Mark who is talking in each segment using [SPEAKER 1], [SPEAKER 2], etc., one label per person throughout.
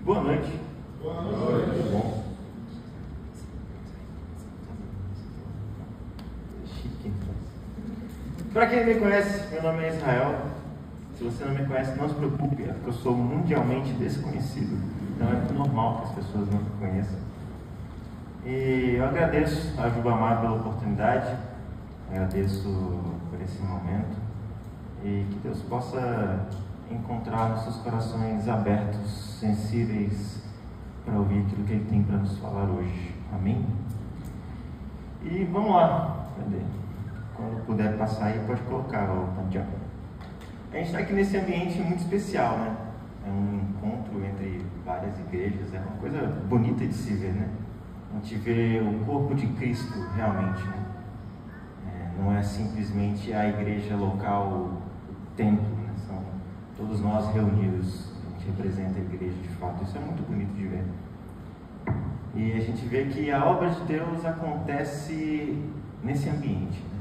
[SPEAKER 1] Boa noite.
[SPEAKER 2] Boa noite.
[SPEAKER 1] Tudo bom? Para quem me conhece, meu nome é Israel. Se você não me conhece, não se preocupe, é porque eu sou mundialmente desconhecido. Então é normal que as pessoas não me conheçam. E eu agradeço a Jubamar pela oportunidade, agradeço por esse momento e que Deus possa encontrar nossos corações abertos, sensíveis para ouvir aquilo que Ele tem para nos falar hoje. Amém? E vamos lá, cadê? Quando puder passar aí, pode colocar o Pandião. A gente está aqui nesse ambiente muito especial, né? É um encontro entre várias igrejas, é uma coisa bonita de se ver, né? A gente vê o corpo de Cristo realmente, né? Não é simplesmente a igreja local, o templo, né? São todos nós reunidos, a gente representa a igreja de fato. Isso é muito bonito de ver. E a gente vê que a obra de Deus acontece nesse ambiente, né?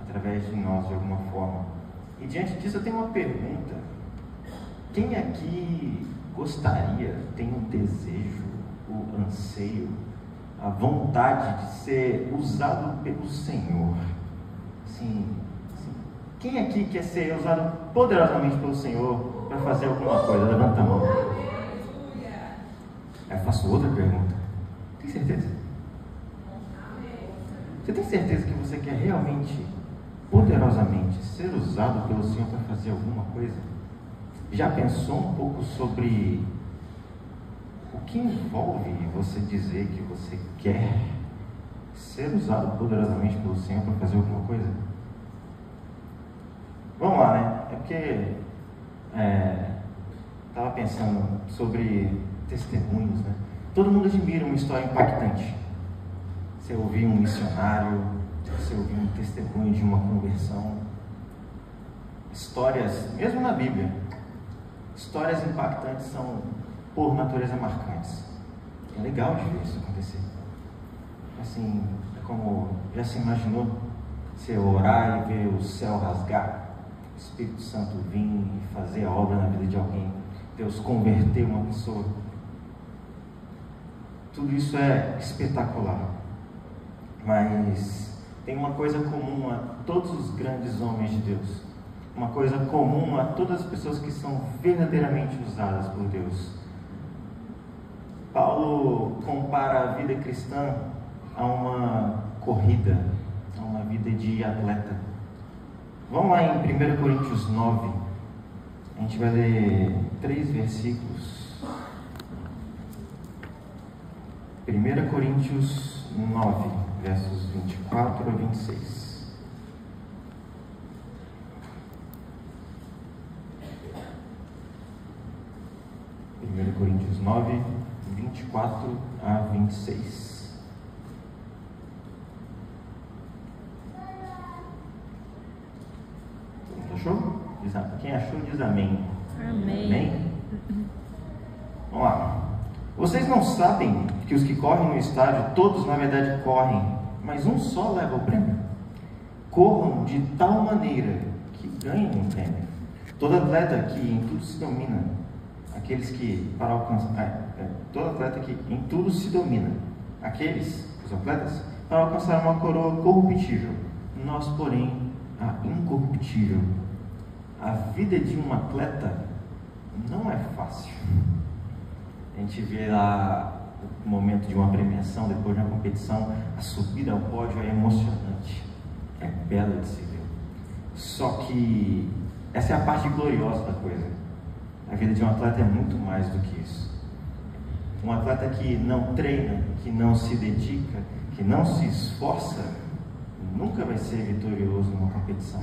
[SPEAKER 1] Através de nós de alguma forma. E diante disso eu tenho uma pergunta: quem aqui gostaria, tem um desejo, o anseio, a vontade de ser usado pelo Senhor? Sim. Quem aqui quer ser usado poderosamente pelo Senhor para fazer alguma coisa? Levanta a mão. Eu faço outra pergunta. Tem certeza? Você tem certeza que você quer realmente, poderosamente, ser usado pelo Senhor para fazer alguma coisa? Já pensou um pouco sobre o que envolve você dizer que você quer ser usado poderosamente pelo Senhor para fazer alguma coisa? Vamos lá, né? É porque estava pensando sobre testemunhos, né? Todo mundo admira uma história impactante. Você ouvir um missionário, você ouvir um testemunho de uma conversão. Histórias, mesmo na Bíblia, histórias impactantes são, por natureza, marcantes. É legal de ver isso acontecer. Assim, é como, já se imaginou você orar e ver o céu rasgar, o Espírito Santo vir e fazer a obra na vida de alguém, Deus converter uma pessoa? Tudo isso é espetacular. Mas tem uma coisa comum a todos os grandes homens de Deus, uma coisa comum a todas as pessoas que são verdadeiramente usadas por Deus. Paulo compara a vida cristã a uma corrida, a uma vida de atleta. Vamos lá em 1 Coríntios 9, a gente vai ler 3 versículos. 1 Coríntios 9, versos 24 a 26. Primeiro Coríntios 9, 24 a 26. Todo mundo achou? Quem achou diz amém.
[SPEAKER 3] Amém.
[SPEAKER 1] Amém? Vamos lá. Vocês não sabem que os que correm no estádio, todos na verdade correm, mas um só leva o prêmio? Corram de tal maneira que ganhem um prêmio. Todo atleta que em tudo se domina, todo atleta que em tudo se domina, os atletas, para alcançar uma coroa corruptível. Nós, porém, a incorruptível. A vida de um atleta não é fácil. A gente vê lá o momento de uma premiação, depois de uma competição, a subida ao pódio é emocionante, é belo de se ver. Só que essa é a parte gloriosa da coisa. A vida de um atleta é muito mais do que isso. Um atleta que não treina, que não se dedica, que não se esforça, nunca vai ser vitorioso numa competição.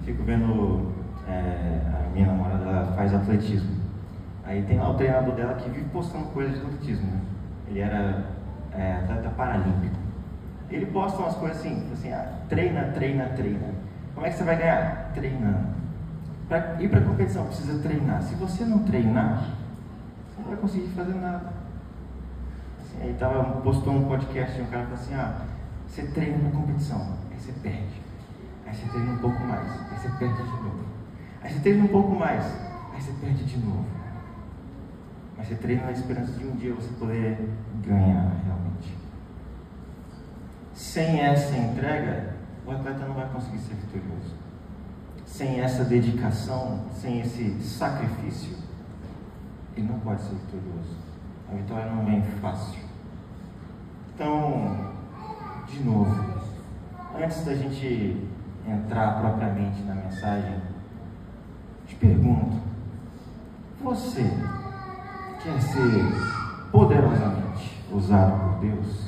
[SPEAKER 1] Fico vendo, a minha namorada, ela faz atletismo. Aí tem lá o treinador dela que vive postando coisas de atletismo, né? Ele era atleta paralímpico. Ele posta umas coisas assim, treina. Como é que você vai ganhar? Treinando. Para ir para a competição precisa treinar. Se você não treinar, você não vai conseguir fazer nada. Assim, aí postou um podcast de um cara que falou assim: você treina para competição, aí você perde. Aí você treina um pouco mais, aí você perde de novo. Aí você treina um pouco mais, aí você perde de novo. mas você treina na esperança de um dia você poder ganhar realmente. Sem essa entrega, o atleta não vai conseguir ser vitorioso. Sem essa dedicação, sem esse sacrifício, ele não pode ser vitorioso. A vitória não vem fácil. Então, de novo, antes da gente entrar propriamente na mensagem, te pergunto: você quer ser poderosamente usado por Deus?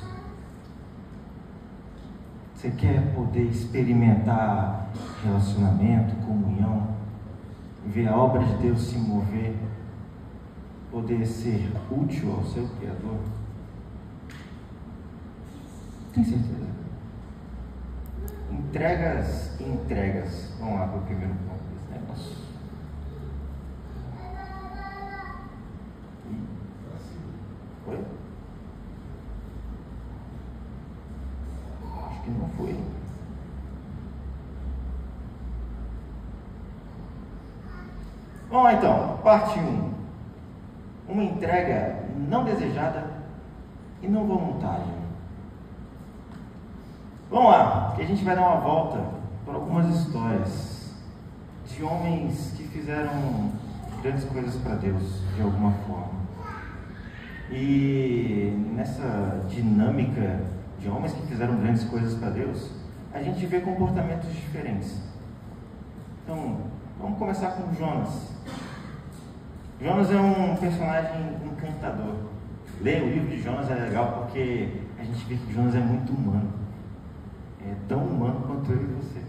[SPEAKER 1] Você quer poder experimentar relacionamento, comunhão, ver a obra de Deus se mover, poder ser útil ao seu Criador? Tem certeza? Entregas e entregas. Vamos lá para o primeiro ponto desse negócio. Foi? Acho que não foi. Vamos lá então, parte 1. Uma entrega não desejada e não voluntária. Vamos lá, que a gente vai dar uma volta por algumas histórias de homens que fizeram grandes coisas para Deus, de alguma forma. E nessa dinâmica de homens que fizeram grandes coisas para Deus, a gente vê comportamentos diferentes. Então, vamos começar com Jonas. Jonas é um personagem encantador. Ler o livro de Jonas é legal porque a gente vê que Jonas é muito humano. É tão humano quanto eu e você.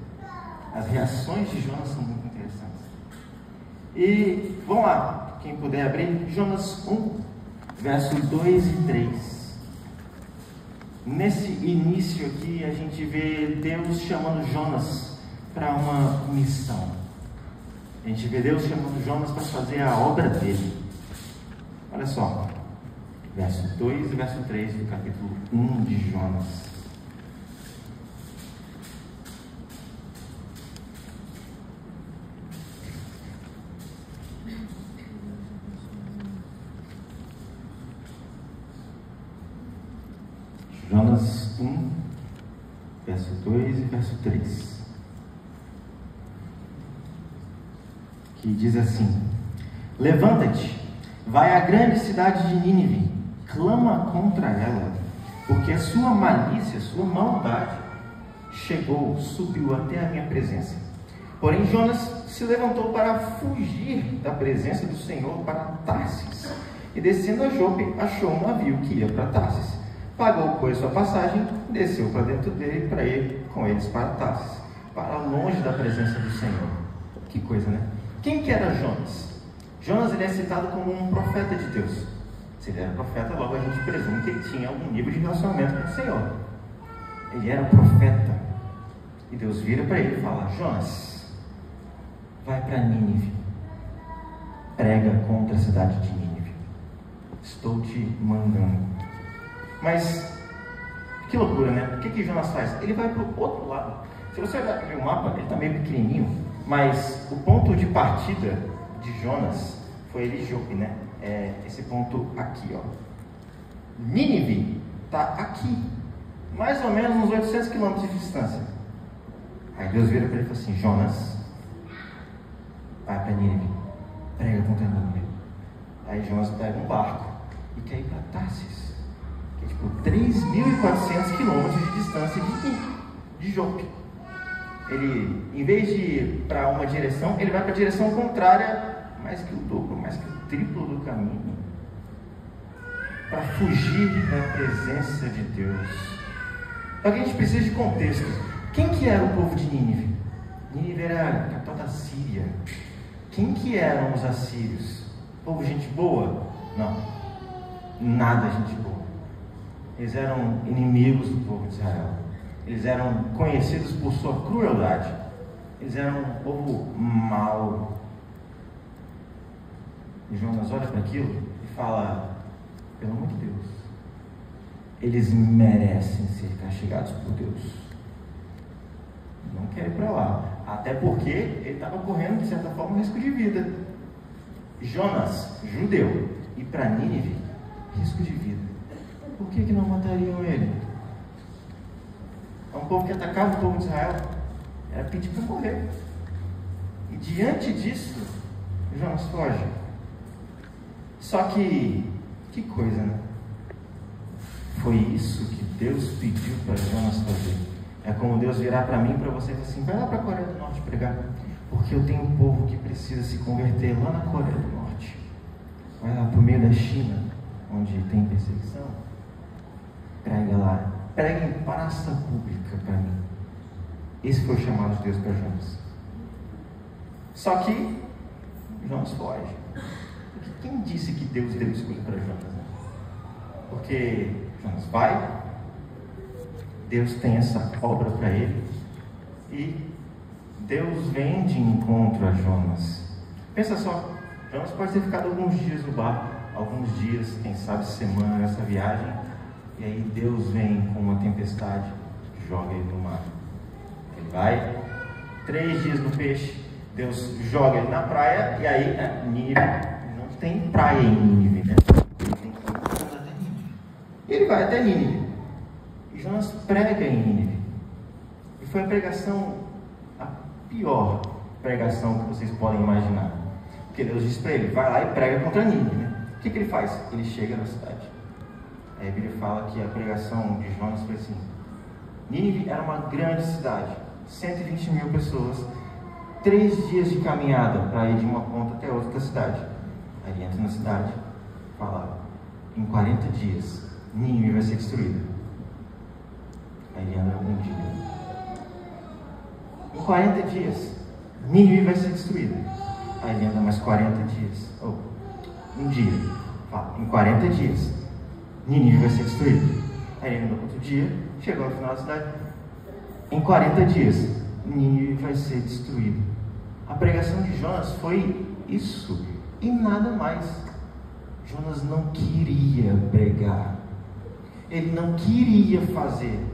[SPEAKER 1] As reações de Jonas são muito interessantes. E vamos lá, quem puder abrir, Jonas 1, versos 2 e 3. Nesse início aqui, a gente vê Deus chamando Jonas para uma missão. A gente vê Deus chamando Jonas para fazer a obra dele. Olha só, verso 2 e verso 3 do capítulo 1 de Jonas. Jonas 1, verso 2 e verso 3, que diz assim: levanta-te, vai à grande cidade de Nínive, clama contra ela, porque a sua malícia, a sua maldade subiu até a minha presença. Porém Jonas se levantou para fugir da presença do Senhor para Tarsis, e descendo a Jope, achou um navio que ia para Tarsis. Pagou, pois, sua passagem, desceu para dentro dele para ir com eles para Tarsis, para longe da presença do Senhor. Que coisa, né? Quem que era Jonas? Jonas, ele é citado como um profeta de Deus. Se ele era profeta, logo a gente presume que ele tinha algum nível de relacionamento com o Senhor. Ele era profeta. E Deus vira para ele e fala: Jonas, vai para Nínive, prega contra a cidade de Nínive. Estou te mandando. Mas, que loucura, né? O que Jonas faz? Ele vai para o outro lado. Se você olhar o mapa, ele está meio pequenininho, mas o ponto de partida de Jonas foi ele Jope, né? É esse ponto aqui, ó. Nínive está aqui, mais ou menos uns 800 quilômetros de distância. Aí Deus vira para ele e fala assim: Jonas, vai para Nínive, prega contra Nínive. Aí Jonas pega um barco e quer ir para Tarsis, que é tipo 3.400 quilômetros de distância de Jope. Ele, em vez de ir para uma direção, ele vai para a direção contrária, mais que o dobro, mais que o triplo do caminho, para fugir da presença de Deus. Só que a gente precisa de contexto. Quem que era o povo de Nínive? Nínive era a capital da Síria. Quem que eram os assírios? Povo gente boa? Não, nada gente boa. Eles eram inimigos do povo de Israel. Eles eram conhecidos por sua crueldade. Eles eram um povo mau. E Jonas olha para aquilo e fala: pelo amor de Deus, eles merecem ser castigados por Deus. Não quero ir para lá. Até porque ele estava correndo, de certa forma, um risco de vida. Jonas, judeu, ir para Nínive, risco de vida. Por que não matariam ele? É um povo que atacava o povo de Israel, era pedir para morrer. E diante disso, Jonas foge. Só que coisa, né? Foi isso que Deus pediu para Jonas fazer. É como Deus virar para mim e para você e dizer assim: vai lá para a Coreia do Norte pregar, porque eu tenho um povo que precisa se converter lá na Coreia do Norte. Vai lá para o meio da China, onde tem perseguição, prega lá, prega em praça pública para mim. Esse foi o chamado de Deus para Jonas. Só que Jonas foge. Porque quem disse que Deus deu escolha para Jonas? Né? Porque Jonas vai, Deus tem essa obra para ele, e Deus vem de encontro a Jonas. Pensa só, Jonas pode ter ficado alguns dias no barco, alguns dias, quem sabe semana nessa viagem, e aí Deus vem com uma tempestade, joga ele no mar. Ele vai, 3 dias no peixe, Deus joga ele na praia, e aí Nínive, não tem praia em Nínive, né? Ele tem que ir até Nínive. E ele vai até Nínive. E Jonas prega em Nínive. E foi a pregação, a pior pregação que vocês podem imaginar. Porque Deus disse para ele: vai lá e prega contra Nínive, né? O que ele faz? Ele chega na cidade. Aí a Bíblia fala que a pregação de Jonas foi assim: Nínive era uma grande cidade, 120 mil pessoas, 3 dias de caminhada para ir de uma ponta até outra cidade. Aí ele entra na cidade, fala: em 40 dias Nínive vai ser destruída. Aí ele anda um dia. Em 40 dias Nínive vai ser destruída. Aí ele anda mais 40 dias. Um dia. Fala: em 40 dias Nínive vai ser destruída. Aí ele anda outro dia, chegou no final da cidade. Em 40 dias Nínive vai ser destruída. A pregação de Jonas foi isso e nada mais. Jonas não queria pregar, ele não queria fazer,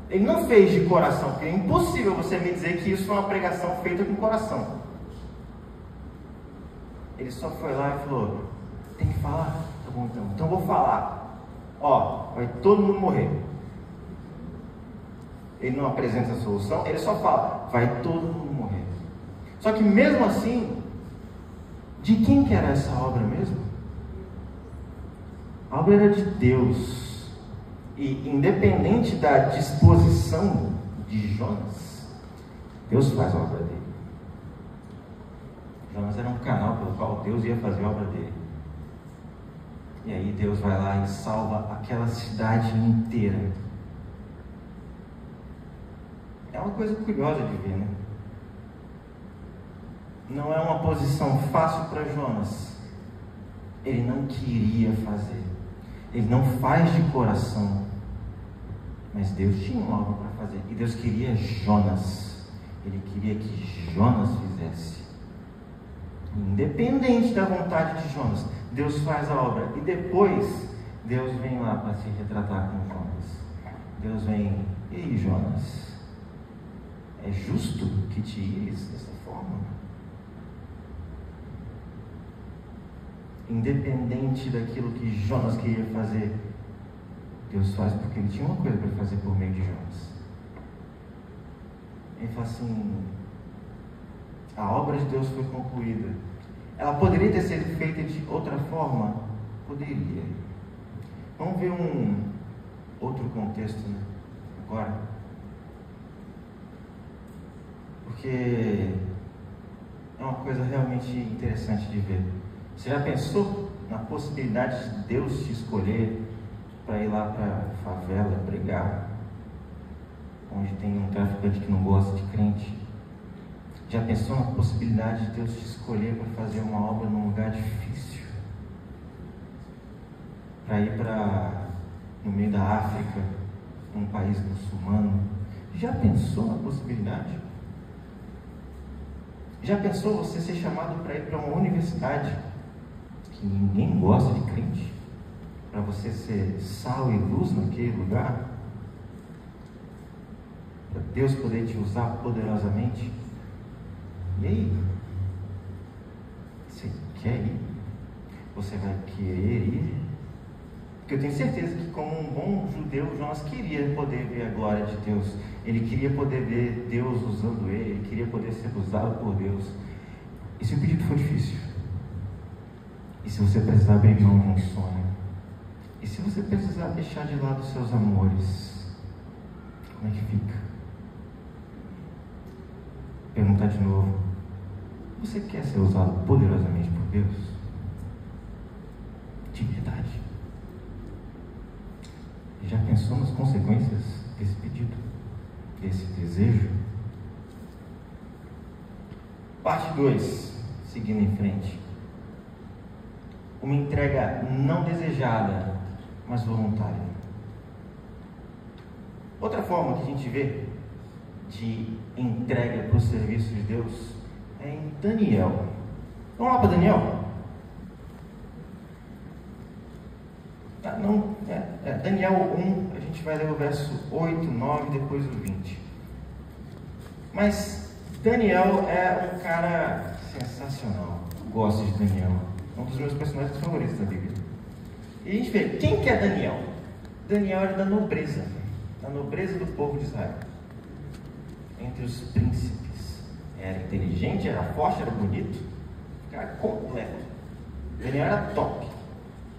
[SPEAKER 1] ele não fez de coração, porque é impossível você me dizer que isso foi uma pregação feita com coração. Ele só foi lá e falou: tem que falar? Tá bom, então vou falar. Ó, vai todo mundo morrer. Ele não apresenta a solução, ele só fala: vai todo mundo morrer. Só que mesmo assim, de quem que era essa obra mesmo? A obra era de Deus. E independente da disposição de Jonas, Deus faz a obra dele. Jonas era um canal pelo qual Deus ia fazer a obra dele. E aí Deus vai lá e salva aquela cidade inteira. É uma coisa curiosa de ver, né? Não é uma posição fácil para Jonas. Ele não queria fazer. Ele não faz de coração. Mas Deus tinha uma obra para fazer. E Deus queria Jonas. Ele queria que Jonas fizesse. Independente da vontade de Jonas, Deus faz a obra. E depois, Deus vem lá para se retratar com Jonas. Deus vem: ei, Jonas, é justo que te ires dessa forma? Independente daquilo que Jonas queria fazer, Deus faz porque ele tinha uma coisa para fazer por meio de Jonas. Ele fala assim: a obra de Deus foi concluída. Ela poderia ter sido feita de outra forma? Poderia. Vamos ver um outro contexto, né? Agora. Porque é uma coisa realmente interessante de ver. Você já pensou na possibilidade de Deus te escolher para ir lá para a favela pregar, onde tem um traficante que não gosta de crente? Já pensou na possibilidade de Deus te escolher para fazer uma obra num lugar difícil? Para ir no meio da África, num país muçulmano? Já pensou na possibilidade? Já pensou você ser chamado para ir para uma universidade que ninguém gosta de crente? Para você ser sal e luz naquele lugar? Para Deus poder te usar poderosamente? E aí? Você quer ir? você vai querer ir? Porque eu tenho certeza que, como um bom judeu, Jonas queria poder ver a glória de Deus. Ele queria poder ver Deus usando ele queria poder ser usado por Deus. E se o pedido for difícil? E se você precisar abrir mão de um sonho? E se você precisar deixar de lado os seus amores? Como é que fica? Perguntar de novo: você quer ser usado poderosamente por Deus? De verdade? Já pensou nas consequências desse pedido? Desse desejo? Parte 2, seguindo em frente. Uma entrega não desejada, mas voluntária. Outra forma que a gente vê de entrega para o serviço de Deus é em Daniel. Vamos lá para Daniel? Daniel 1, a gente vai ler o verso 8, 9 e depois o 20. Mas Daniel é um cara sensacional. Eu gosto de Daniel. É um dos meus personagens favoritos da Bíblia. E a gente vê, quem que é Daniel? Daniel era da nobreza do povo de Israel. Entre os príncipes. Era inteligente, era forte, era bonito. Cara completo. Daniel era top.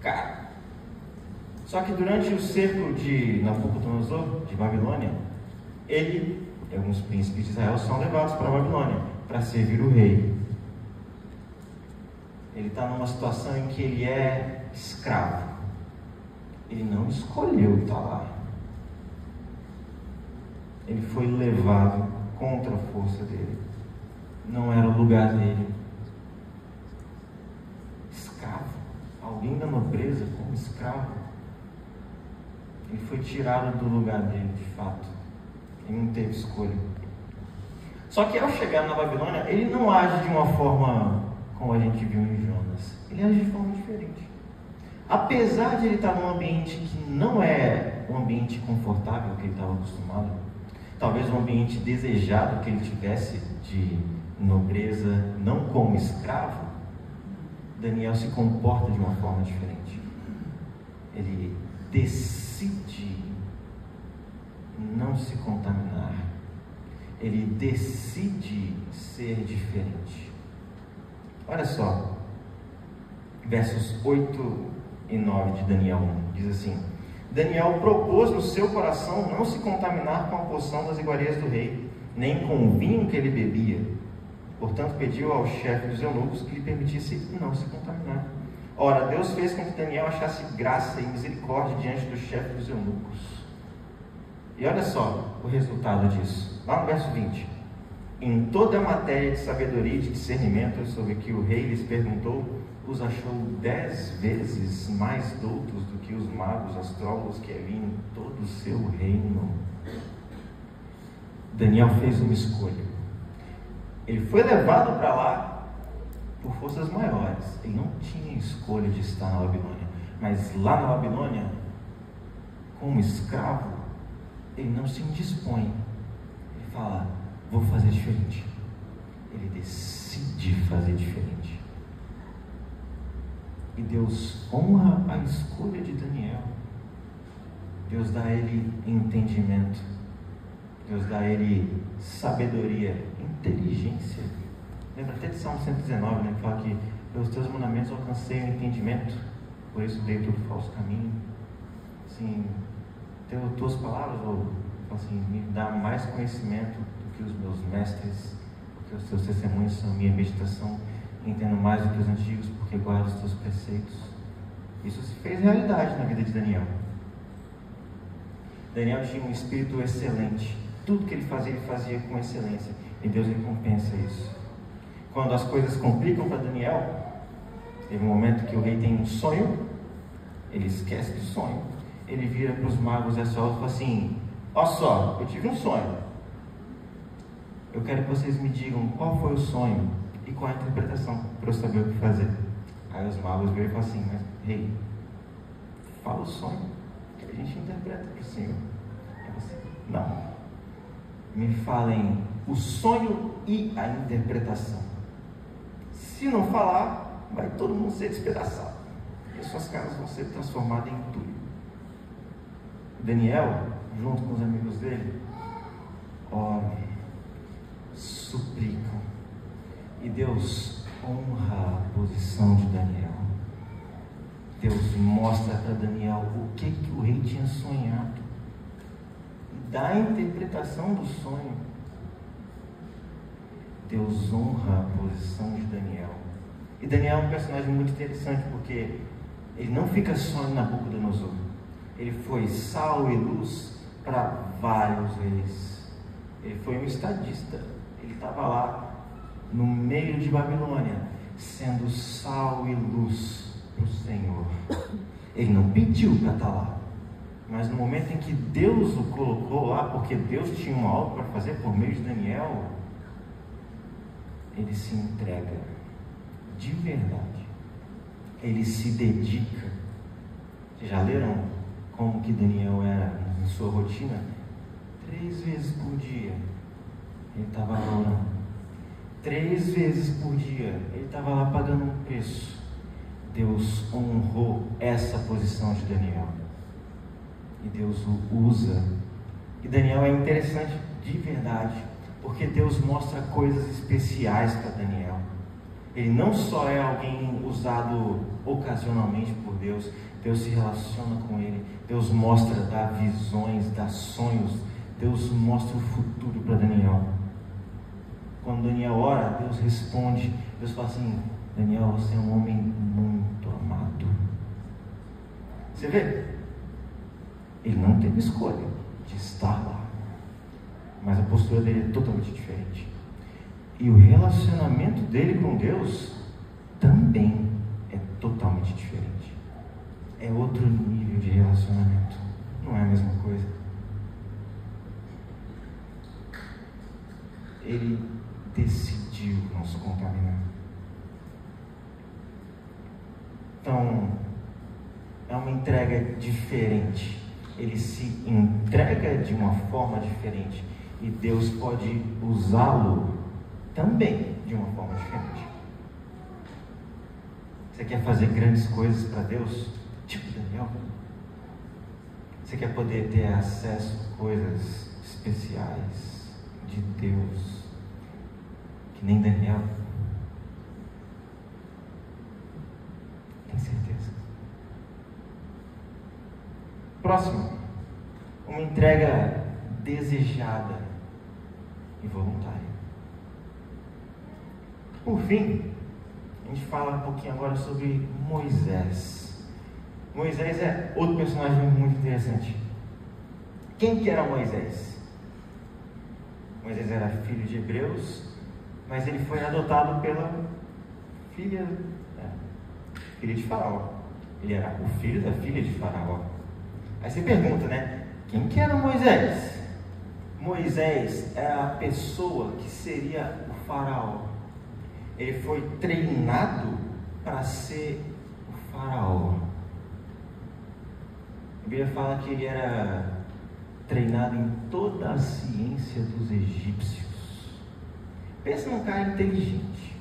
[SPEAKER 1] Cara. Só que durante o cerco de Nabucodonosor, de Babilônia, ele e alguns príncipes de Israel são levados para a Babilônia para servir o rei. Ele está numa situação em que ele é escravo. Ele não escolheu estar lá. Ele foi levado contra a força dele. Não era o lugar dele. Escravo. Alguém da nobreza como escravo. Ele foi tirado do lugar dele, de fato. Ele não teve escolha. Só que ao chegar na Babilônia, ele não age de uma forma como a gente viu em Jonas. Ele age de forma diferente. Apesar de ele estar num ambiente que não é um ambiente confortável que ele estava acostumado, talvez um ambiente desejado que ele tivesse de nobreza, não como escravo, Daniel se comporta de uma forma diferente. Ele decide não se contaminar. Ele decide ser diferente. Olha só, versos 8 e 9 de Daniel 1, diz assim: Daniel propôs no seu coração não se contaminar com a porção das iguarias do rei, nem com o vinho que ele bebia. Portanto, pediu ao chefe dos eunucos que lhe permitisse não se contaminar. Ora, Deus fez com que Daniel achasse graça e misericórdia diante do chefe dos eunucos. E olha só o resultado disso, lá no verso 20. Em toda a matéria de sabedoria e de discernimento sobre que o rei lhes perguntou, os achou 10 vezes mais doutos do que os magos astrólogos que havia em todo o seu reino. Daniel fez uma escolha. Ele foi levado para lá por forças maiores. Ele não tinha escolha de estar na Babilônia. Mas lá na Babilônia, como escravo, ele não se indispõe. Ele fala: vou fazer diferente. Ele decide fazer diferente. E Deus honra a escolha de Daniel. Deus dá a ele entendimento. Deus dá a ele sabedoria, inteligência. Lembra até de Salmo 119, né, que fala que pelos teus mandamentos alcancei o entendimento, por isso dei todo falso caminho. Assim, tuas palavras, assim, me dá mais conhecimento do que os meus mestres, porque os teus testemunhos são minha meditação. Entendo mais do que os antigos, porque guardo os teus preceitos. Isso se fez realidade na vida de Daniel. Daniel tinha um espírito excelente. Tudo que ele fazia com excelência. E Deus recompensa isso. Quando as coisas complicam para Daniel, teve um momento que o rei tem um sonho, ele esquece do sonho, ele vira para os magos e astrólogos e fala assim: ó só, eu tive um sonho, eu quero que vocês me digam qual foi o sonho e qual a interpretação, para eu saber o que fazer. Aí os magos viram e falam assim: mas rei, fala o sonho que a gente interpreta para o Senhor. Eu assim: não, me falem o sonho e a interpretação. Se não falar, vai todo mundo ser despedaçado. as suas casas vão ser transformadas em entulho. Daniel, junto com os amigos dele, oram, suplicam, e Deus honra a posição de Daniel. Deus mostra para Daniel o que o rei tinha sonhado, e dá a interpretação do sonho. Deus honra a posição de Daniel. E Daniel é um personagem muito interessante, porque ele não fica só em Nabucodonosor. Ele foi sal e luz para vários reis. Ele foi um estadista. Ele estava lá no meio de Babilônia, sendo sal e luz para o Senhor. Ele não pediu para estar lá, mas no momento em que Deus o colocou lá, porque Deus tinha uma obra para fazer por meio de Daniel, ele se entrega de verdade. Ele se dedica. Vocês já leram como que Daniel era em sua rotina? 3 vezes por dia ele estava lá orando. 3 vezes por dia ele estava lá pagando um preço. Deus honrou essa posição de Daniel, e Deus o usa. E Daniel é interessante de verdade, porque Deus mostra coisas especiais para Daniel. Ele não só é alguém usado ocasionalmente por Deus. Deus se relaciona com ele. Deus mostra, dá visões, dá sonhos. Deus mostra o futuro para Daniel. Quando Daniel ora, Deus responde. Deus fala assim: Daniel, você é um homem muito amado. Você vê? Ele não teve escolha de estar lá, mas a postura dele é totalmente diferente. E o relacionamento dele com Deus também é totalmente diferente. É outro nível de relacionamento. Não é a mesma coisa. Ele decidiu não se contaminar. Então, é uma entrega diferente. Ele se entrega de uma forma diferente. E Deus pode usá-lo também de uma forma diferente. Você quer fazer grandes coisas para Deus? Tipo Daniel? Você quer poder ter acesso a coisas especiais de Deus, que nem Daniel? Tem certeza? Próximo, uma entrega desejada e voluntária. Por fim, a gente fala um pouquinho agora sobre Moisés. Moisés é outro personagem muito interessante. Quem que era Moisés? Moisés era filho de hebreus, mas ele foi adotado pela filha de Faraó. Ele era o filho da filha de Faraó. Aí você pergunta, né? Quem que era Moisés? Moisés era a pessoa que seria o Faraó. Ele foi treinado para ser o Faraó. A Bíblia fala que ele era treinado em toda a ciência dos egípcios. Pensa num cara inteligente,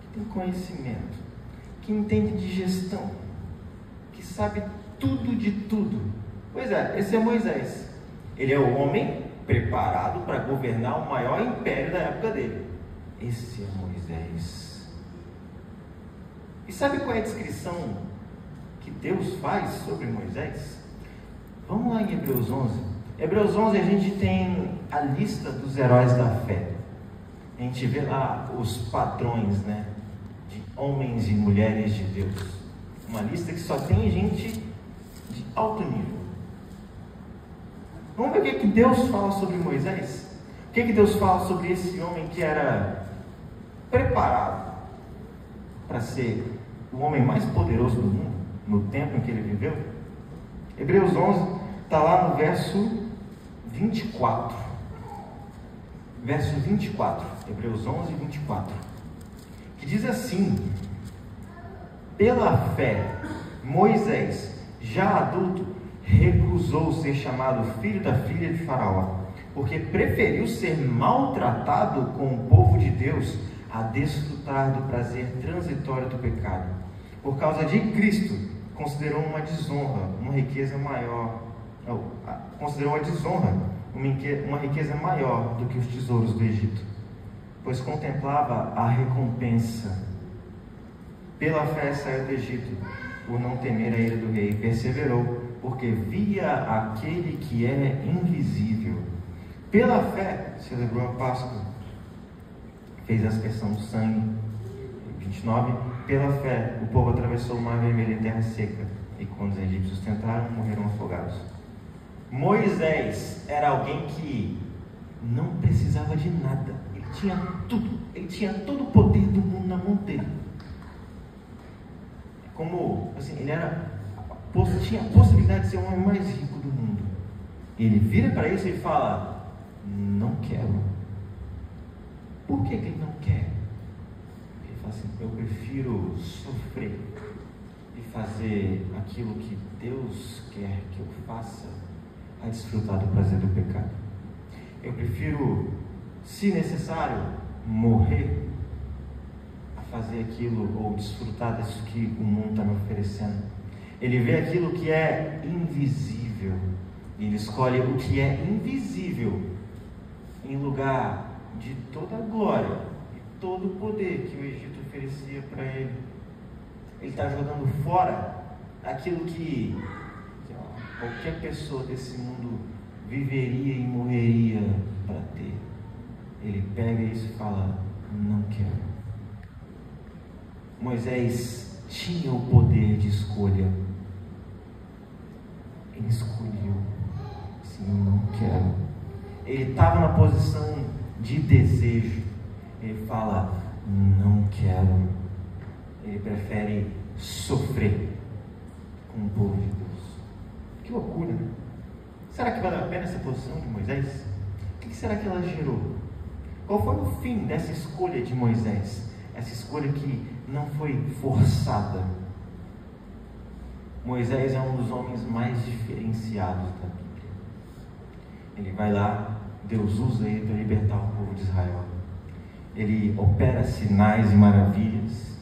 [SPEAKER 1] que tem conhecimento, que entende de gestão, que sabe tudo de tudo. Pois é, esse é Moisés. Ele é o homem preparado para governar o maior império da época dele. Esse é Moisés. E sabe qual é a descrição que Deus faz sobre Moisés? Vamos lá em Hebreus 11. Hebreus 11 a gente tem a lista dos heróis da fé. A gente vê lá os padrões, né, de homens e mulheres de Deus. Uma lista que só tem gente de alto nível. Vamos ver o que Deus fala sobre Moisés? O que Deus fala sobre esse homem que era preparado para ser o homem mais poderoso do mundo no tempo em que ele viveu? Hebreus 11 está lá no verso 24. Verso 24, Hebreus 11, 24, que diz assim: pela fé, Moisés, já adulto, recusou ser chamado filho da filha de Faraó, porque preferiu ser maltratado com o povo de Deus a desfrutar do prazer transitório do pecado. por causa de Cristo, considerou uma desonra, uma riqueza maior, considerou a desonra uma riqueza maior do que os tesouros do Egito, pois contemplava a recompensa. Pela fé saiu do Egito, por não temer a ira do rei, e perseverou, porque via aquele que é invisível. Pela fé celebrou a Páscoa, fez a aspersão do sangue. 29. Pela fé o povo atravessou o mar vermelho em terra seca, e quando os egípcios tentaram, morreram afogados. Moisés era alguém que não precisava de nada, ele tinha todo o poder do mundo na mão dele. Como assim, tinha a possibilidade de ser o homem mais rico do mundo. Ele vira para isso e fala: não quero. Por que ele não quer? Ele fala assim: eu prefiro sofrer e fazer aquilo que Deus quer que eu faça, a desfrutar do prazer do pecado. Eu prefiro, se necessário, morrer a fazer aquilo ou desfrutar disso que o mundo está me oferecendo. Ele vê aquilo que é invisível e ele escolhe o que é invisível em lugar de toda a glória e todo o poder que o Egito oferecia para ele. Ele está jogando fora aquilo que qualquer pessoa desse mundo viveria e morreria para ter. Ele pega isso e fala: não quero. Moisés tinha o poder de escolha. Ele escolheu assim: eu não quero. Ele estava na posição de desejo. Ele fala: não quero. Ele prefere sofrer com o povo de Deus. Que loucura, né? Será que vale a pena essa posição de Moisés? O que será que ela gerou? Qual foi o fim dessa escolha de Moisés? Essa escolha que não foi forçada. Moisés é um dos homens mais diferenciados da Bíblia. Ele vai lá, Deus usa ele para libertar o povo de Israel. Ele opera sinais e maravilhas.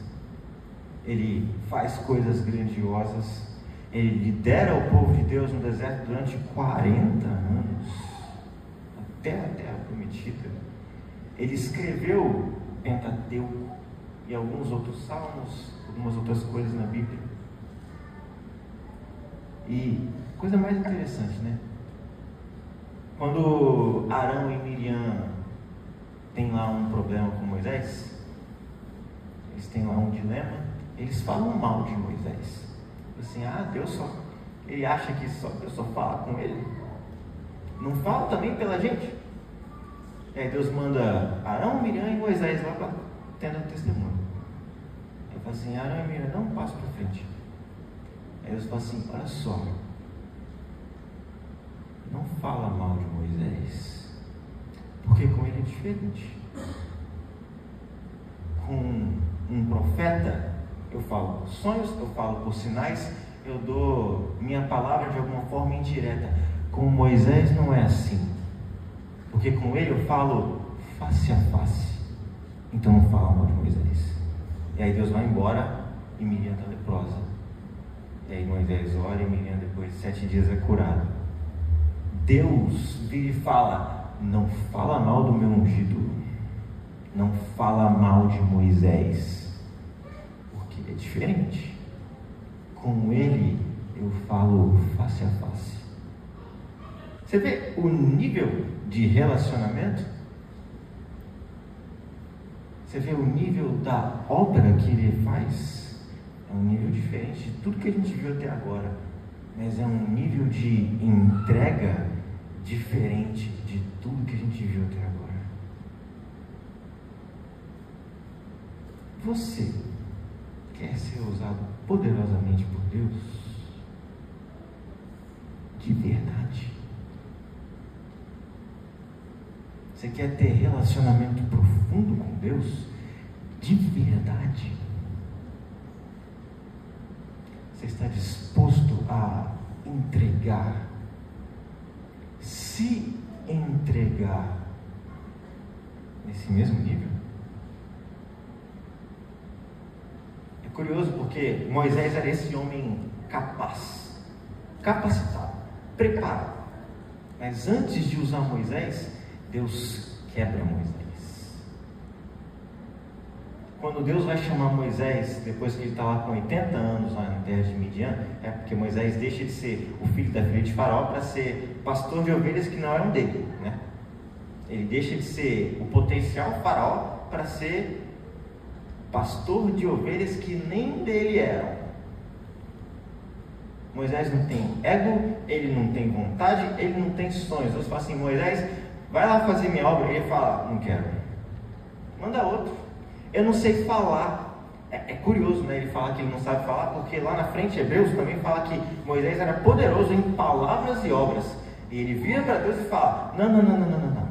[SPEAKER 1] Ele faz coisas grandiosas. Ele lidera o povo de Deus no deserto durante 40 anos, até a terra prometida. Ele escreveu o Pentateuco e alguns outros salmos, algumas outras coisas na Bíblia. E coisa mais interessante, né? Quando Arão e Miriam têm lá um problema com Moisés, eles têm lá um dilema, eles falam mal de Moisés. Assim: Deus ele acha que Deus só fala com ele, não fala também pela gente? Aí Deus manda Arão, Miriam e Moisés lá para tenda do testemunho. Ele fala assim: Arão e Miriam, dá um passo para frente. Aí Deus fala assim: olha só, não fala mal de Moisés, porque com ele é diferente. Com um profeta eu falo por sonhos, eu falo por sinais, eu dou minha palavra de alguma forma indireta. Com Moisés não é assim, porque com ele eu falo face a face. Então não fala mal de Moisés. E aí Deus vai embora e Miriam está leprosa. E aí Moisés ora e Miriam depois de 7 dias é curada. Deus vira e fala: não fala mal do meu ungido, não fala mal de Moisés, é diferente. Com ele eu falo face a face. Você vê o nível de relacionamento? Você vê o nível da obra que ele faz? É um nível diferente de tudo que a gente viu até agora, mas é um nível de entrega diferente de tudo que a gente viu até agora. Você quer ser usado poderosamente por Deus? De verdade? Você quer ter relacionamento profundo com Deus? De verdade? Você está disposto a entregar? Se entregar nesse mesmo nível? curioso porque Moisés era esse homem capaz, capacitado, preparado. Mas antes de usar Moisés, Deus quebra Moisés. Quando Deus vai chamar Moisés, depois que ele está lá com 80 anos lá na terra de Midian, é porque Moisés deixa de ser o filho da filha de Faraó para ser pastor de ovelhas que não eram dele, né? Ele deixa de ser o potencial Faraó para ser pastor de ovelhas que nem dele eram. Moisés não tem ego, ele não tem vontade, ele não tem sonhos. Deus fala assim: Moisés, vai lá fazer minha obra. Ele fala: não quero. Manda outro. Eu não sei falar. É curioso, né? Ele fala que ele não sabe falar, porque lá na frente, Hebreus também fala que Moisés era poderoso em palavras e obras. E ele vira para Deus e fala: não.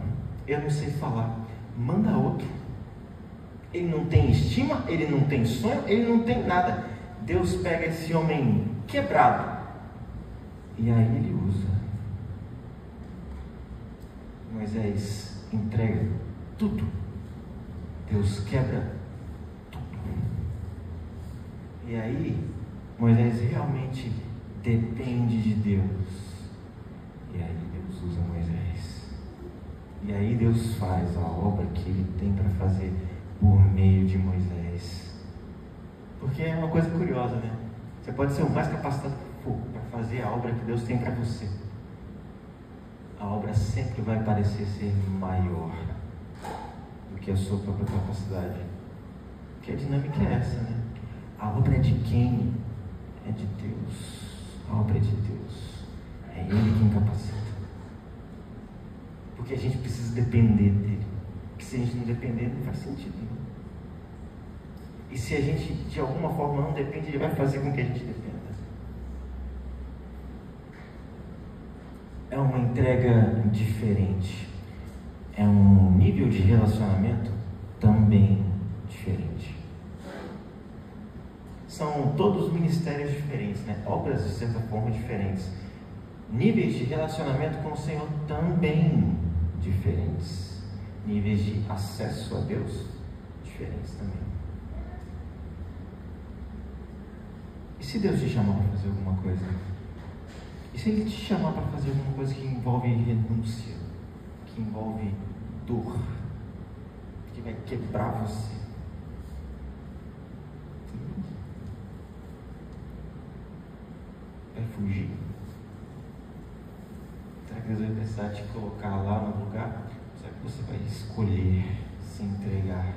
[SPEAKER 1] Eu não sei falar. Manda outro. Ele não tem estima, ele não tem sonho, ele não tem nada. Deus pega esse homem quebrado e aí ele usa. Moisés entrega tudo. Deus quebra tudo. E aí Moisés realmente depende de Deus. E aí Deus usa Moisés. E aí Deus faz a obra que ele tem para fazer por meio de Moisés. Porque é uma coisa curiosa, né? Você pode ser o mais capacitado que for para fazer a obra que Deus tem para você. A obra sempre vai parecer ser maior do que a sua própria capacidade. Porque a dinâmica é essa, né? A obra é de quem? É de Deus. A obra é de Deus. É Ele quem capacita. Porque a gente precisa depender dele. Porque se a gente não depender, não faz sentido nenhum. E se a gente de alguma forma não depende, ele vai fazer com que a gente dependa. É uma entrega diferente. É um nível de relacionamento também diferente. São todos ministérios diferentes, né? Obras de certa forma diferentes. Níveis de relacionamento com o Senhor também diferentes. Níveis de acesso a Deus diferentes também. E se Deus te chamar para fazer alguma coisa? E se Ele te chamar para fazer alguma coisa que envolve renúncia, que envolve dor, que vai quebrar você? Vai fugir? Será que Deus vai precisar te colocar lá no lugar? Será que você vai escolher se entregar?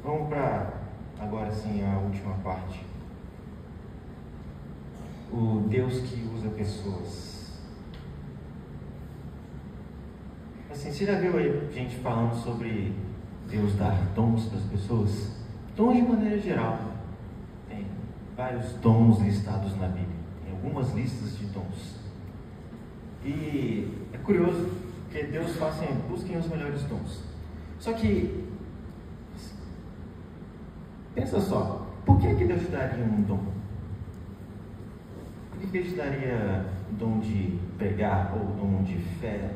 [SPEAKER 1] Vamos para agora sim a última parte. O Deus que usa pessoas. Assim, você já viu aí gente falando sobre Deus dar dons para as pessoas? Dons de maneira geral. Tem vários dons listados na Bíblia. Tem algumas listas de dons. E é curioso, porque Deus fala assim: busquem os melhores dons. Só que pensa só, por que Deus te daria um dom? Por que Deus te daria dom de pregar, ou dom de fé,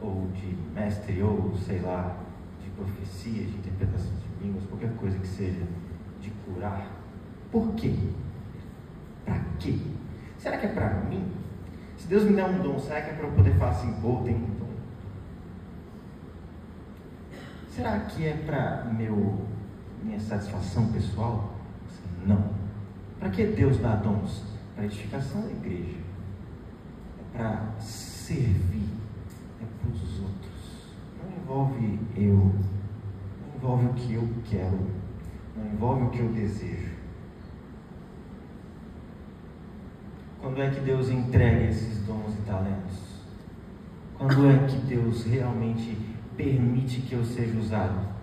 [SPEAKER 1] ou de mestre, ou sei lá, de profecia, de interpretação de línguas, qualquer coisa que seja, de curar? Por quê? Para quê? Será que é para mim? Se Deus me der um dom, será que é para eu poder falar assim: pô, tem um dom? Será que é para minha satisfação pessoal? Não. Para que Deus dá dons? Para edificação da igreja. É para servir. É para os outros. Não envolve eu. Não envolve o que eu quero. Não envolve o que eu desejo. Quando é que Deus entrega esses dons e talentos? Quando é que Deus realmente permite que eu seja usado?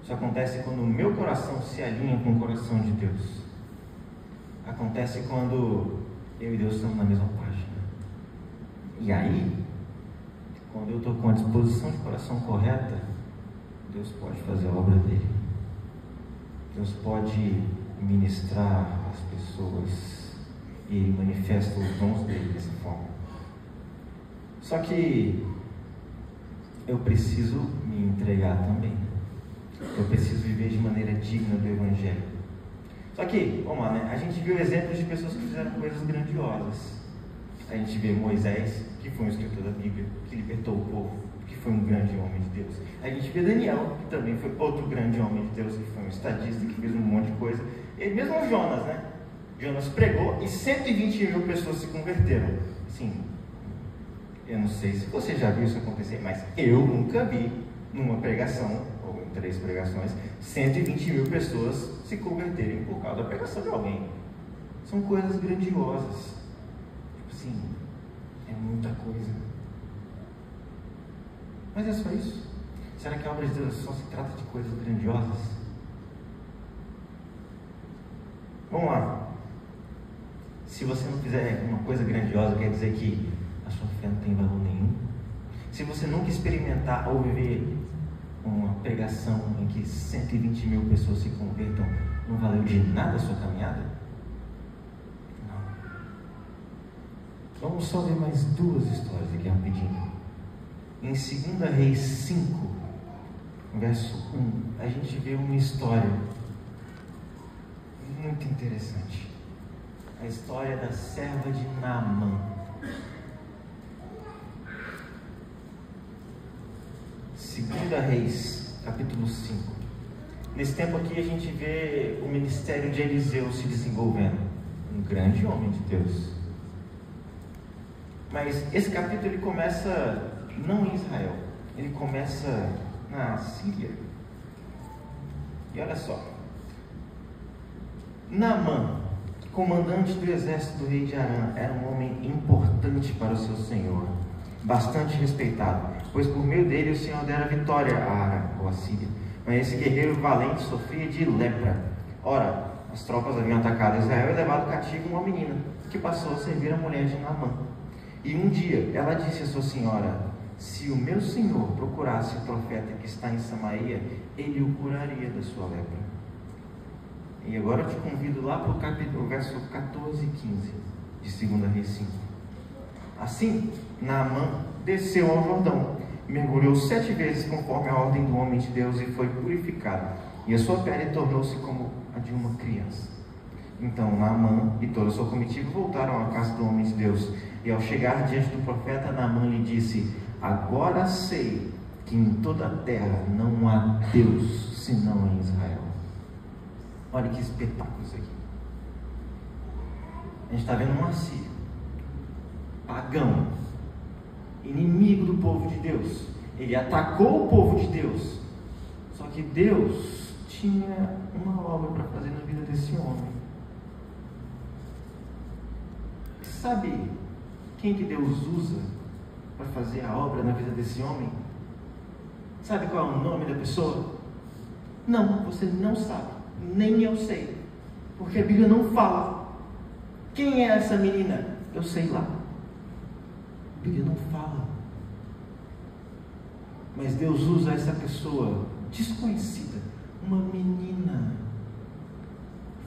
[SPEAKER 1] Isso acontece quando o meu coração se alinha com o coração de Deus. Acontece quando eu e Deus estamos na mesma página. E aí, quando eu estou com a disposição de coração correta, Deus pode fazer a obra dele. Deus pode ministrar as pessoas e Ele manifesta os dons dele dessa forma. Só que eu preciso me entregar também. Eu preciso viver de maneira digna do Evangelho. Só que, vamos lá, né? A gente viu exemplos de pessoas que fizeram coisas grandiosas. A gente vê Moisés, que foi um escritor da Bíblia, que libertou o povo, que foi um grande homem de Deus. A gente vê Daniel, que também foi outro grande homem de Deus, que foi um estadista, que fez um monte de coisa. E mesmo Jonas, né? Jonas pregou e 120 mil pessoas se converteram. Sim, eu não sei se você já viu isso acontecer, mas eu nunca vi numa pregação, ou em 3 pregações, 120 mil pessoas se converterem por causa da pregação de alguém. São coisas grandiosas. Tipo assim, é muita coisa. Mas é só isso? Será que a obra de Deus só se trata de coisas grandiosas? Vamos lá. Se você não fizer uma coisa grandiosa, quer dizer que a sua fé não tem valor nenhum. Se você nunca experimentar ou viver uma pregação em que 120 mil pessoas se convertam, não valeu de nada a sua caminhada? Não. Vamos só ver mais 2 histórias aqui rapidinho. Em 2 Reis 5, verso 1, a gente vê uma história muito interessante. A história da serva de Naamã. 2 Reis, capítulo 5. Nesse tempo aqui a gente vê o ministério de Eliseu se desenvolvendo. Um grande homem de Deus. Mas esse capítulo ele começa não em Israel, ele começa na Síria. E olha só, Naamã, comandante do exército do rei de Arã, era um homem importante para o seu senhor, bastante respeitado, pois por meio dele o Senhor dera vitória a Arã, ou a Síria. Mas esse guerreiro valente sofria de lepra. Ora, as tropas haviam atacado Israel e levado cativo uma menina, que passou a servir a mulher de Naamã. E um dia ela disse à sua senhora: se o meu senhor procurasse o profeta que está em Samaria, ele o curaria da sua lepra. E agora eu te convido lá para o capítulo, verso 14 e 15 de 2 Reis 5. Assim, Naamã desceu ao Jordão, mergulhou 7 vezes conforme a ordem do homem de Deus e foi purificado, e a sua pele tornou-se como a de uma criança. Então Naamã e toda a sua comitiva voltaram à casa do homem de Deus, e ao chegar diante do profeta, Naamã lhe disse: agora sei que em toda a terra não há Deus senão em Israel. Olha que espetáculo isso aqui. A gente está vendo um assírio, pagão, inimigo do povo de Deus. Ele atacou o povo de Deus. Só que Deus tinha uma obra para fazer na vida desse homem. Sabe quem que Deus usa para fazer a obra na vida desse homem? Sabe qual é o nome da pessoa? Não, você não sabe. Nem eu sei, porque a Bíblia não fala. Quem é essa menina? Eu sei lá. A Bíblia não fala. Mas Deus usa essa pessoa desconhecida, uma menina.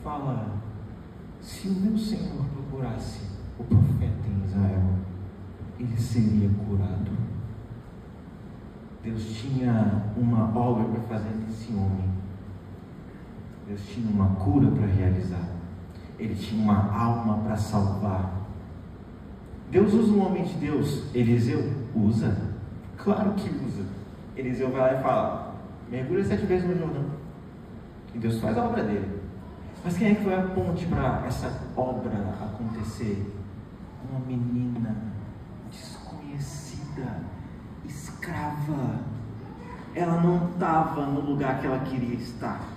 [SPEAKER 1] Fala: se o meu Senhor procurasse o profeta em Israel, ele seria curado. Deus tinha uma obra para fazer nesse homem. Deus tinha uma cura para realizar. Ele tinha uma alma para salvar. Deus usa um homem de Deus. Eliseu usa? Claro que usa. Eliseu vai lá e fala: mergulha 7 vezes no Jordão. E Deus faz a obra dele. Mas quem é que foi a ponte para essa obra acontecer? Uma menina desconhecida, escrava. Ela não estava no lugar que ela queria estar.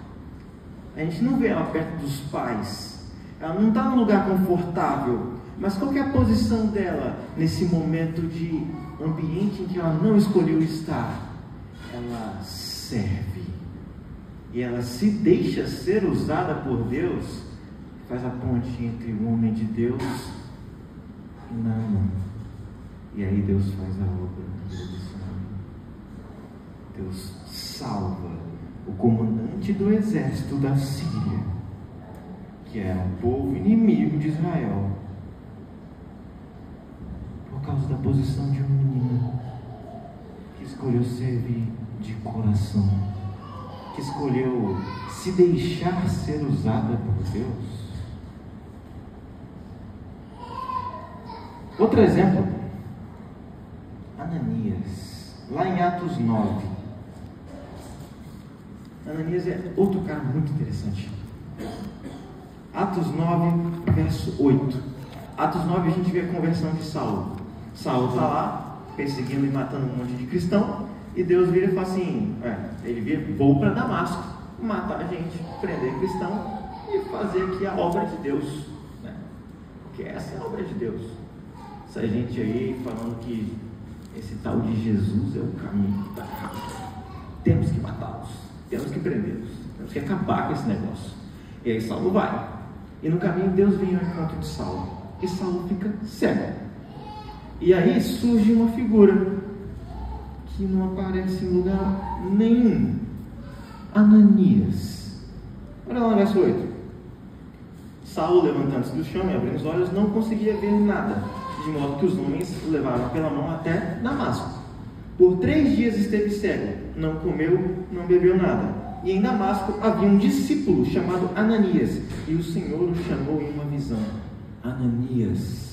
[SPEAKER 1] A gente não vê ela perto dos pais. Ela não está num lugar confortável. Mas qual que é a posição dela nesse momento de ambiente em que ela não escolheu estar? Ela serve. E ela se deixa ser usada por Deus. Faz a ponte entre o homem de Deus e Naamã. E aí Deus faz a obra desse homem. Deus salva o comandante do exército da Síria, que era um povo inimigo de Israel, por causa da posição de uma menina que escolheu servir de coração, que escolheu se deixar ser usada por Deus? Outro exemplo, Ananias, lá em Atos 9. Ananias é outro cara muito interessante. Atos 9, verso 8. Atos 9 a gente vê a conversão de Saulo. Saulo está lá, perseguindo e matando um monte de cristão, e Deus vira e fala assim, ele vira, vou para Damasco, matar a gente, prender cristão e fazer aqui a obra de Deus, né? Porque essa é a obra de Deus. Essa gente aí falando que esse tal de Jesus é o caminho da errado. Temos que matá-los, temos que prendê-los, temos que acabar com esse negócio. E aí Saulo vai, e no caminho Deus vem ao encontro de Saulo, e Saulo fica cego. E aí surge uma figura que não aparece em lugar nenhum, Ananias. Olha lá no verso 8. Saulo, levantando-se do chão e abrindo os olhos, não conseguia ver nada, de modo que os homens o levaram pela mão até Damasco. Por 3 dias esteve cego, não comeu, não bebeu nada. E em Damasco havia um discípulo chamado Ananias, e o Senhor o chamou em uma visão. Ananias.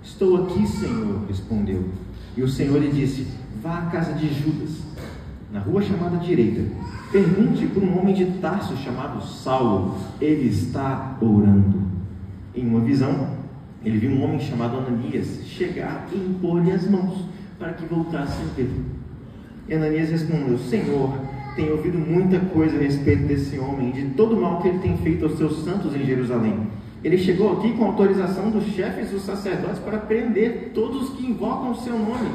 [SPEAKER 1] Estou aqui, Senhor, respondeu. E o Senhor lhe disse, vá à casa de Judas, na rua chamada direita. Pergunte por um homem de Tarso chamado Saulo, ele está orando. Em uma visão, ele viu um homem chamado Ananias chegar e impor-lhe as mãos, para que voltasse a ver. E Ananias respondeu, Senhor, tenho ouvido muita coisa a respeito desse homem, de todo o mal que ele tem feito aos seus santos em Jerusalém. Ele chegou aqui com autorização dos chefes dos sacerdotes para prender todos os que invocam o seu nome.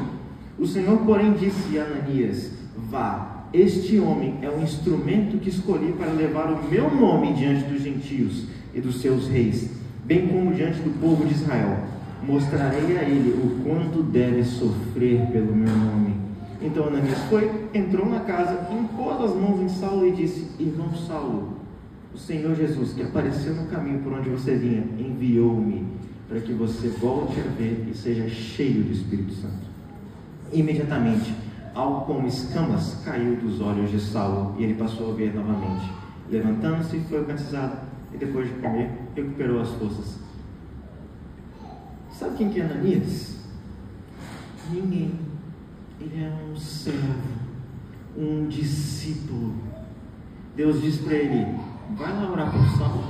[SPEAKER 1] O Senhor, porém, disse a Ananias, vá, este homem é um instrumento que escolhi para levar o meu nome diante dos gentios e dos seus reis, bem como diante do povo de Israel. Mostrarei a ele o quanto deve sofrer pelo meu nome. Então Ananias foi, entrou na casa, impôs as mãos em Saulo e disse, irmão Saulo, o Senhor Jesus, que apareceu no caminho por onde você vinha, enviou-me para que você volte a ver e seja cheio do Espírito Santo. Imediatamente, algo como escamas caiu dos olhos de Saulo e ele passou a ver novamente. Levantando-se, foi batizado e depois de comer, recuperou as forças. Sabe quem que é Ananias? Ninguém. Ele é um servo, um discípulo. Deus diz para ele, vai lá orar por Saulo,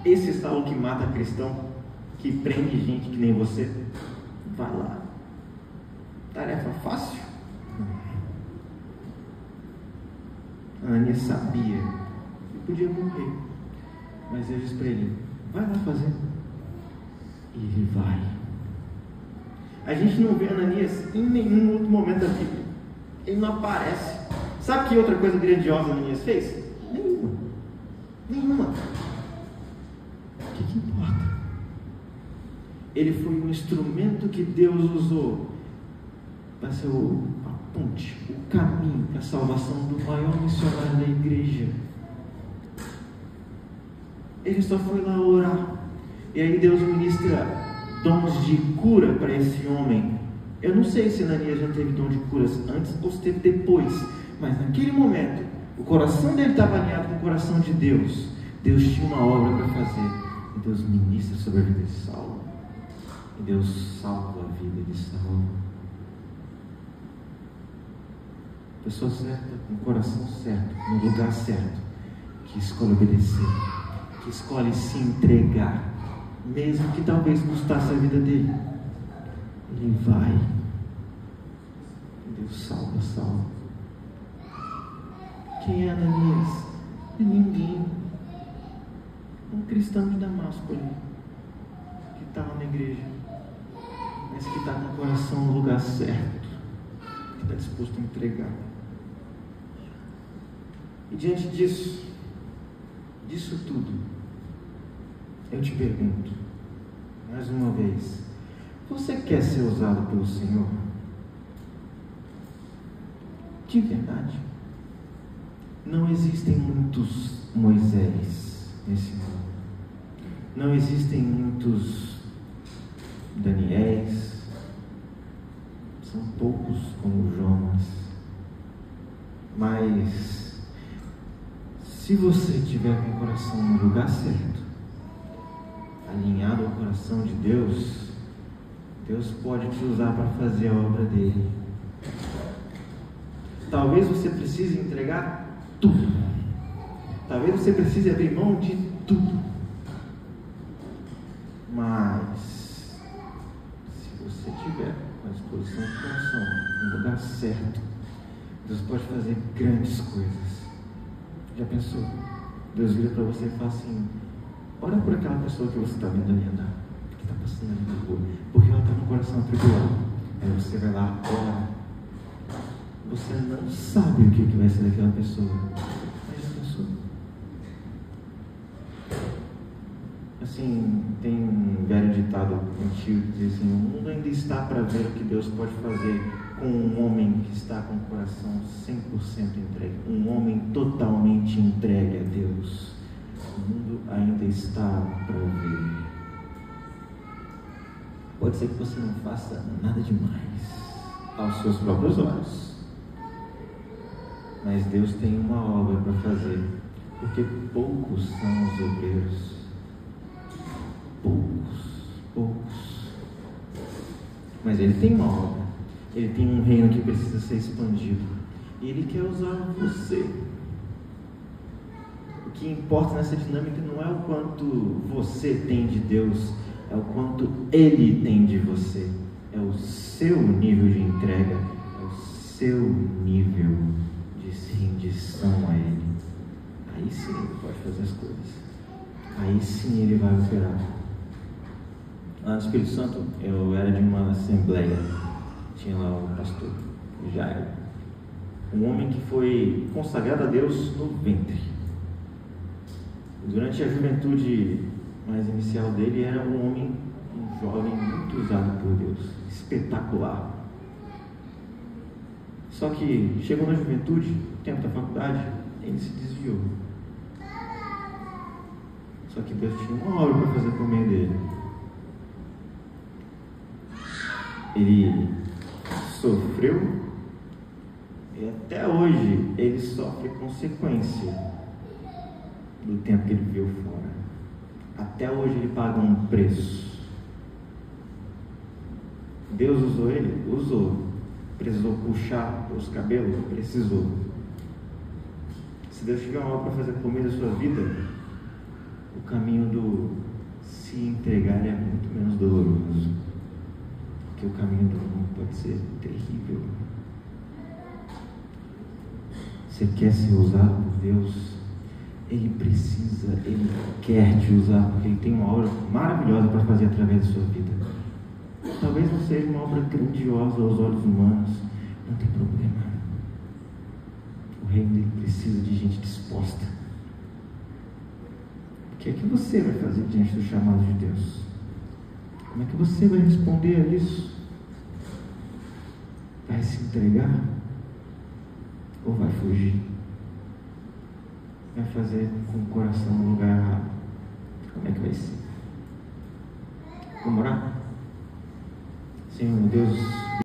[SPEAKER 1] esse Saulo que mata cristão, que prende gente que nem você, vai lá. Tarefa fácil? Ananias sabia que podia morrer, mas Deus diz para ele, vai lá fazer. E ele vai. A gente não vê Ananias em nenhum outro momento da Bíblia. Ele não aparece. Sabe que outra coisa grandiosa Ananias fez? Nenhuma. O que importa? Ele foi um instrumento que Deus usou para ser a ponte, o caminho para a salvação do maior missionário da igreja. Ele só foi lá orar. E aí Deus ministra dons de cura para esse homem. Eu não sei se Ananias já teve dom de curas antes ou se teve depois, mas naquele momento o coração dele estava alinhado com o coração de Deus. Deus tinha uma obra para fazer e Deus ministra sobre a vida de Saulo e Deus salva a vida de Saulo. Pessoa certa, com o coração certo, no lugar certo, que escolhe obedecer, que escolhe se entregar, mesmo que talvez custasse a vida dele. Ele vai. Deus salva Saulo. Quem é Ananias? É ninguém. Um cristão de Damasco ali, que está lá na igreja, mas que está com o coração no lugar certo, que está disposto a entregar. E diante disso tudo, eu te pergunto, mais uma vez, você quer ser usado pelo Senhor? De verdade? Não existem muitos Moisés nesse mundo. Não existem muitos Daniéis. São poucos como Jonas. Mas Se você tiver com o coração no lugar certo, alinhado ao coração de Deus, Deus pode te usar para fazer a obra dele. Talvez você precise entregar tudo. Talvez você precise abrir mão de tudo. Mas, se você tiver com a disposição do coração no lugar certo, Deus pode fazer grandes coisas. Já pensou? Deus vira para você e fala assim: ora por aquela pessoa que você está vendo ali andar, que está passando ali na rua, porque ela está com o coração atribulado. Aí você vai lá, ora. Você não sabe o que vai ser daquela pessoa. Mas já pensou? Assim, tem um velho ditado antigo que diz assim: o mundo ainda está para ver o que Deus pode fazer com um homem que está com o coração 100% entregue, um homem totalmente entregue a Deus. O mundo ainda está para ver. Pode ser que você não faça nada demais aos seus próprios olhos, mas Deus tem uma obra para fazer, porque poucos são os obreiros. Poucos. Mas Ele tem uma obra, Ele tem um reino que precisa ser expandido, e Ele quer usar você. O que importa nessa dinâmica não é o quanto você tem de Deus, é o quanto Ele tem de você. É o seu nível de entrega, é o seu nível de rendição a Ele. Aí sim Ele pode fazer as coisas. Aí sim Ele vai operar. Lá no Espírito Santo, eu era de uma assembleia. Tinha lá o pastor Jairo, um homem que foi consagrado a Deus no ventre. Durante a juventude mais inicial dele, era um jovem muito usado por Deus, espetacular. Só que chegou na juventude, no tempo da faculdade, ele se desviou. Só que Deus tinha uma obra para fazer por meio dele. Ele sofreu e até hoje ele sofre consequência do tempo que ele viveu fora. Até hoje ele paga um preço. Deus usou ele? Usou. Precisou puxar os cabelos? Precisou. Se Deus tiver uma obra para fazer por meio da sua vida, o caminho do se entregar é muito menos doloroso. Porque o caminho do mundo pode ser terrível. Você quer ser usado por Deus? Ele precisa, Ele quer te usar, porque Ele tem uma obra maravilhosa para fazer através da sua vida. Talvez não seja uma obra grandiosa aos olhos humanos, não tem problema. O reino dele precisa de gente disposta. O que é que você vai fazer diante do chamado de Deus? Como é que você vai responder a isso? Vai se entregar? Ou vai fugir? Vai fazer com o coração no lugar errado? Como é que vai ser? Vamos orar? Senhor, meu Deus,